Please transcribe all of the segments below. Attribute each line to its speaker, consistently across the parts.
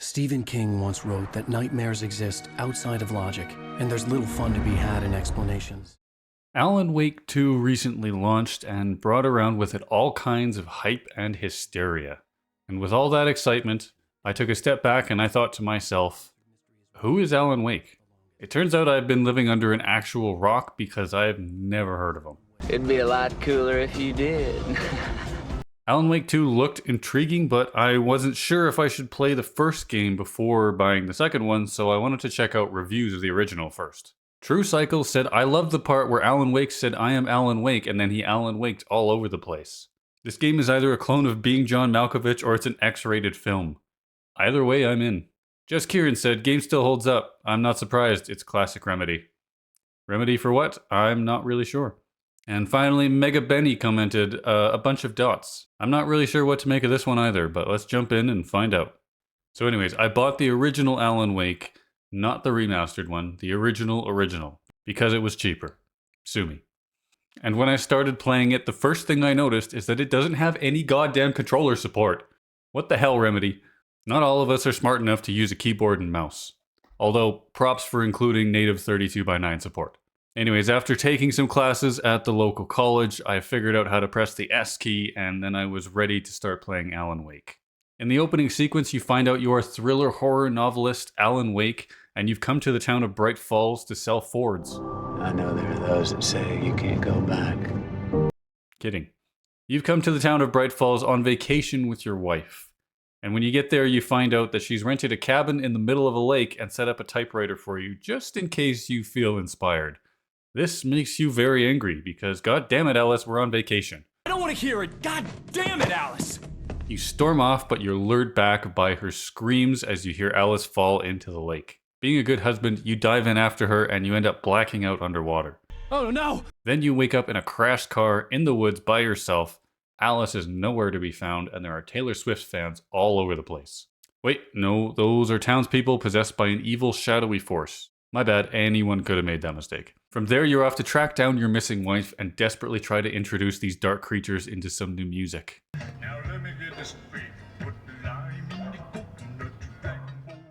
Speaker 1: Stephen King once wrote that nightmares exist outside of logic, and there's little fun to be had in explanations.
Speaker 2: Alan Wake 2 recently launched and brought around with it all kinds of hype and hysteria. And with all that excitement, I took a step back and I thought to myself, who is Alan Wake? It turns out I've been living under an actual rock because I've never heard of him.
Speaker 3: It'd be a lot cooler if you did.
Speaker 2: Alan Wake 2 looked intriguing, but I wasn't sure if I should play the first game before buying the second one, so I wanted to check out reviews of the original first. True Cycle said, I love the part where Alan Wake said, I am Alan Wake, and then he Alan Waked all over the place. This game is either a clone of Being John Malkovich or it's an X-rated film. Either way, I'm in. Just Kieran said, game still holds up. I'm not surprised, it's classic Remedy. Remedy for what? I'm not really sure. And finally, Mega Benny commented, a bunch of dots. I'm not really sure what to make of this one either, but let's jump in and find out. So anyways, I bought the original Alan Wake, not the remastered one, the original, because it was cheaper. Sue me. And when I started playing it, the first thing I noticed is that it doesn't have any goddamn controller support. What the hell, Remedy? Not all of us are smart enough to use a keyboard and mouse. Although, props for including native 32x9 support. Anyways, after taking some classes at the local college, I figured out how to press the S key, and then I was ready to start playing Alan Wake. In the opening sequence, you find out you are thriller horror novelist Alan Wake, and you've come to the town of Bright Falls to sell Fords.
Speaker 3: I know there are those that say you can't go back.
Speaker 2: Kidding. You've come to the town of Bright Falls on vacation with your wife. And when you get there, you find out that she's rented a cabin in the middle of a lake and set up a typewriter for you, just in case you feel inspired. This makes you very angry because, god damn it, Alice, we're on vacation.
Speaker 4: I don't want to hear it. God damn it, Alice.
Speaker 2: You storm off, but you're lured back by her screams as you hear Alice fall into the lake. Being a good husband, you dive in after her and you end up blacking out underwater.
Speaker 4: Oh no!
Speaker 2: Then you wake up in a crashed car in the woods by yourself. Alice is nowhere to be found and there are Taylor Swift fans all over the place. Wait, no, those are townspeople possessed by an evil shadowy force. My bad, anyone could have made that mistake. From there, you're off to track down your missing wife and desperately try to introduce these dark creatures into some new music.
Speaker 5: Now let me get this straight. Put the lime in the coconut backbone.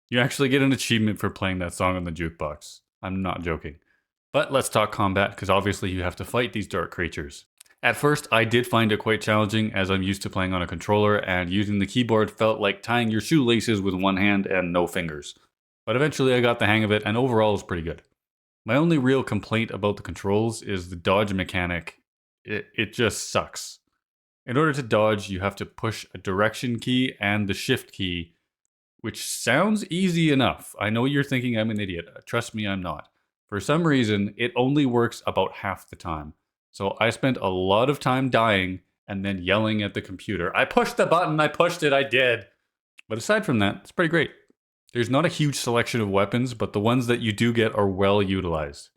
Speaker 2: You actually get an achievement for playing that song on the jukebox. I'm not joking. But let's talk combat, because obviously you have to fight these dark creatures. At first, I did find it quite challenging, as I'm used to playing on a controller, and using the keyboard felt like tying your shoelaces with one hand and no fingers. But eventually I got the hang of it, and overall it was pretty good. My only real complaint about the controls is the dodge mechanic. It just sucks. In order to dodge, you have to push a direction key and the shift key, which sounds easy enough. I know you're thinking I'm an idiot. Trust me, I'm not. For some reason, it only works about half the time. So I spent a lot of time dying and then yelling at the computer, I pushed the button, I pushed it, I did. But aside from that, it's pretty great. There's not a huge selection of weapons, but the ones that you do get are well utilized.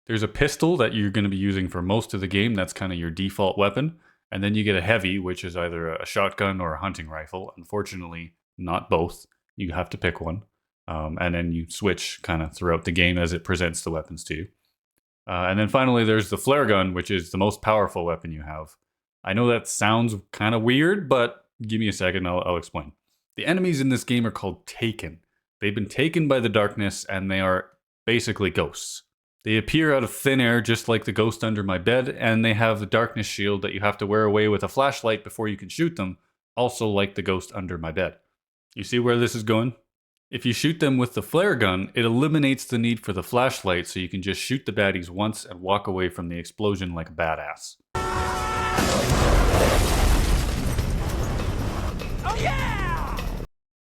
Speaker 2: There's a pistol that you're going to be using for most of the game, that's kind of your default weapon. And then you get a heavy, which is either a shotgun or a hunting rifle. Unfortunately, not both. You have to pick one. And then you switch kind of throughout the game as it presents the weapons to you. And then finally, there's the flare gun, which is the most powerful weapon you have. I know that sounds kind of weird, but give me a second, I'll explain. The enemies in this game are called Taken. They've been taken by the darkness, and they are basically ghosts. They appear out of thin air, just like the ghost under my bed, and they have the darkness shield that you have to wear away with a flashlight before you can shoot them, also like the ghost under my bed. You see where this is going? If you shoot them with the flare gun, it eliminates the need for the flashlight, so you can just shoot the baddies once and walk away from the explosion like a badass.
Speaker 4: Oh yeah!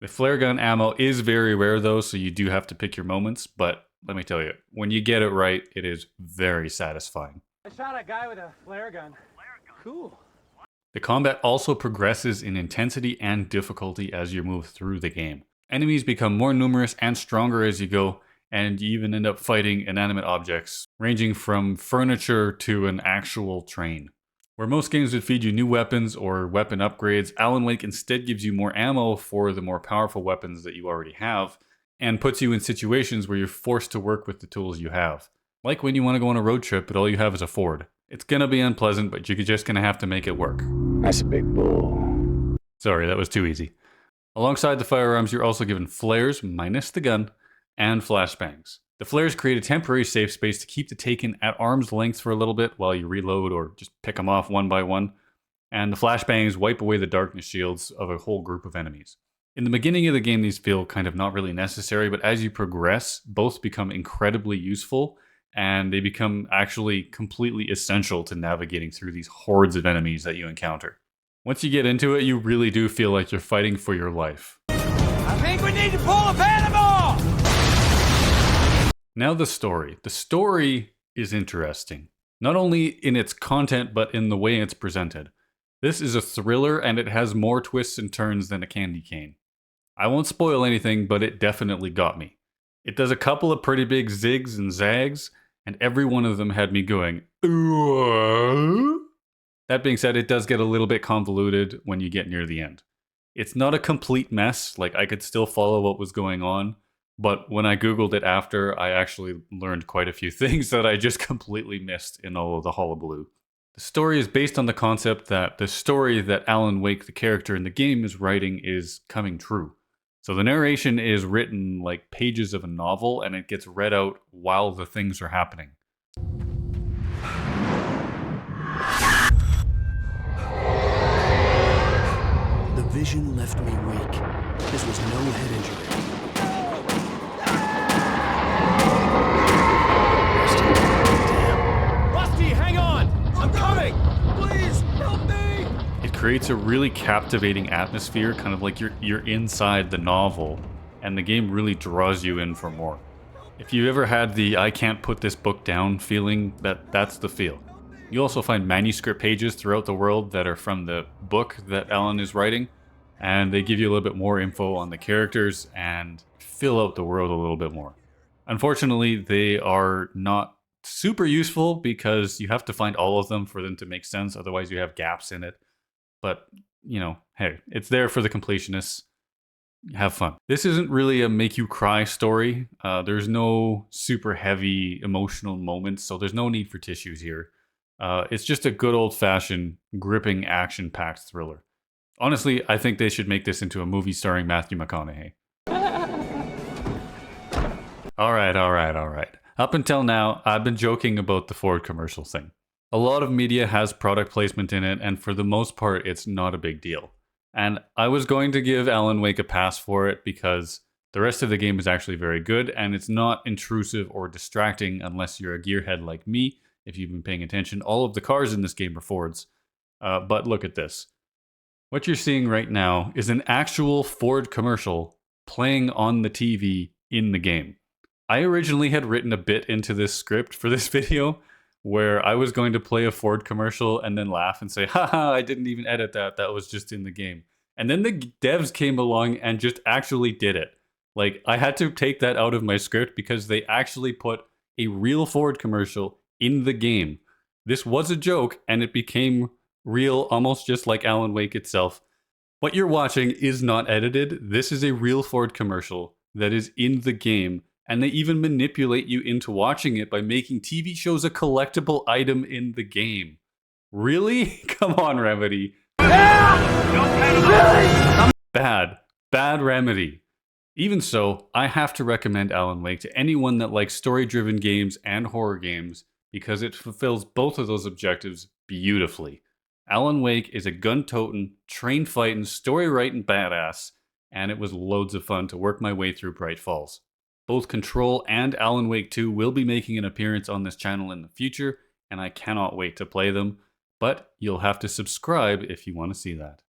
Speaker 2: The flare gun ammo is very rare though, so you do have to pick your moments, but let me tell you, when you get it right, it is very satisfying.
Speaker 4: I shot a guy with a flare gun. Cool.
Speaker 2: The combat also progresses in intensity and difficulty as you move through the game. Enemies become more numerous and stronger as you go, and you even end up fighting inanimate objects, ranging from furniture to an actual train. Where most games would feed you new weapons or weapon upgrades, Alan Wake instead gives you more ammo for the more powerful weapons that you already have, and puts you in situations where you're forced to work with the tools you have. Like when you want to go on a road trip but all you have is a Ford. It's gonna be unpleasant, but you're just gonna have to make it work.
Speaker 3: That's a big bull.
Speaker 2: Sorry, that was too easy. Alongside the firearms, you're also given flares, minus the gun, and flashbangs. The flares create a temporary safe space to keep the Taken at arm's length for a little bit while you reload or just pick them off one by one. And the flashbangs wipe away the darkness shields of a whole group of enemies. In the beginning of the game, these feel kind of not really necessary, but as you progress, both become incredibly useful, and they become actually completely essential to navigating through these hordes of enemies that you encounter. Once you get into it, you really do feel like you're fighting for your life.
Speaker 4: I think we need to pull a Panama!
Speaker 2: Now the story. The story is interesting, not only in its content, but in the way it's presented. This is a thriller, and it has more twists and turns than a candy cane. I won't spoil anything, but it definitely got me. It does a couple of pretty big zigs and zags, and every one of them had me going, "Ooh." That being said, it does get a little bit convoluted when you get near the end. It's not a complete mess, like I could still follow what was going on, but when I Googled it after, I actually learned quite a few things that I just completely missed in all of the hullabaloo. The story is based on the concept that the story that Alan Wake, the character in the game, is writing is coming true. So the narration is written like pages of a novel, and it gets read out while the things are happening.
Speaker 1: The vision left me weak. This was no head injury. Damn.
Speaker 4: Rusty, hang on! I'm coming! Please, help me!
Speaker 2: It creates a really captivating atmosphere, kind of like you're inside the novel, and the game really draws you in for more. If you ever had the "I can't put this book down" feeling, that's the feel. You also find manuscript pages throughout the world that are from the book that Alan is writing, and they give you a little bit more info on the characters and fill out the world a little bit more. Unfortunately, they are not super useful because you have to find all of them for them to make sense, otherwise you have gaps in it. But, you know, hey, it's there for the completionists. Have fun. This isn't really a make you cry story. There's no super heavy emotional moments, so there's no need for tissues here. It's just a good old-fashioned, gripping, action-packed thriller. Honestly, I think they should make this into a movie starring Matthew McConaughey. Alright. Up until now, I've been joking about the Ford commercial thing. A lot of media has product placement in it, and for the most part, it's not a big deal. And I was going to give Alan Wake a pass for it because the rest of the game is actually very good, and it's not intrusive or distracting unless you're a gearhead like me. If you've been paying attention, all of the cars in this game are Fords. But look at this. What you're seeing right now is an actual Ford commercial playing on the TV in the game. I originally had written a bit into this script for this video where I was going to play a Ford commercial and then laugh and say, haha, I didn't even edit that, that was just in the game. And then the devs came along and just actually did it. Like, I had to take that out of my script because they actually put a real Ford commercial in the game. This was a joke, and it became real, almost just like Alan Wake itself. What you're watching is not edited. This is a real Ford commercial that is in the game, and they even manipulate you into watching it by making TV shows a collectible item in the game. Really? Come on, Remedy. Bad Remedy. Even so, I have to recommend Alan Wake to anyone that likes story-driven games and horror games because it fulfills both of those objectives beautifully. Alan Wake is a gun-toting, train-fighting, story-writing badass, and it was loads of fun to work my way through Bright Falls. Both Control and Alan Wake 2 will be making an appearance on this channel in the future, and I cannot wait to play them, but you'll have to subscribe if you want to see that.